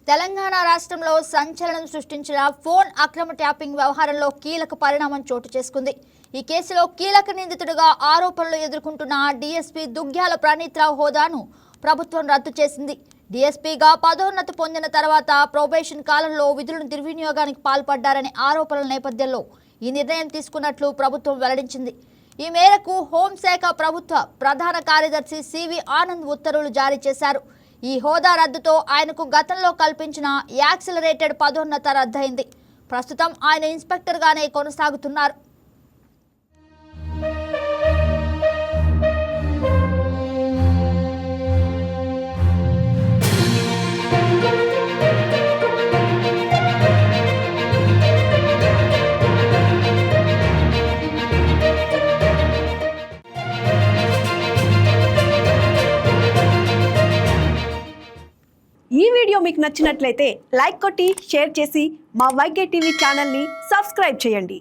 తెలంగాణ రాష్ట్రంలో సంచలనం సృష్టించిన ఫోన్ అక్రమ ట్యాపింగ్ వ్యవహారంలో కీలక పరిణామం చోటు చేసుకుంది. ఈ కేసులో కీలక నిందితుడిగా ఆరోపణలు ఎదుర్కొంటున్న డీఎస్పీ దుగ్గ్యాల ప్రణీత్రావు హోదాను ప్రభుత్వం రద్దు చేసింది. డీఎస్పీగా పదోన్నతి పొందిన తర్వాత ప్రొబేషన్ కాలంలో విధులను దుర్వినియోగానికి పాల్పడ్డారనే ఆరోపణల నేపథ్యంలో ఈ నిర్ణయం తీసుకున్నట్లు ప్రభుత్వం వెల్లడించింది. ఈ మేరకు హోంశాఖ ప్రభుత్వ ప్రధాన కార్యదర్శి సివి ఆనంద్ ఉత్తర్వులు జారీ చేశారు. ఈ హోదా రద్దుతో ఆయనకు గతంలో కల్పించిన యాక్సిలరేటెడ్ పదోన్నత రద్దయింది. ప్రస్తుతం ఆయన ఇన్స్పెక్టర్గానే కొనసాగుతున్నారు. ఈ వీడియో మీకు నచ్చినట్లయితే లైక్ కొట్టి షేర్ చేసి మా వైకే టీవీ ఛానల్ని సబ్స్క్రైబ్ చేయండి.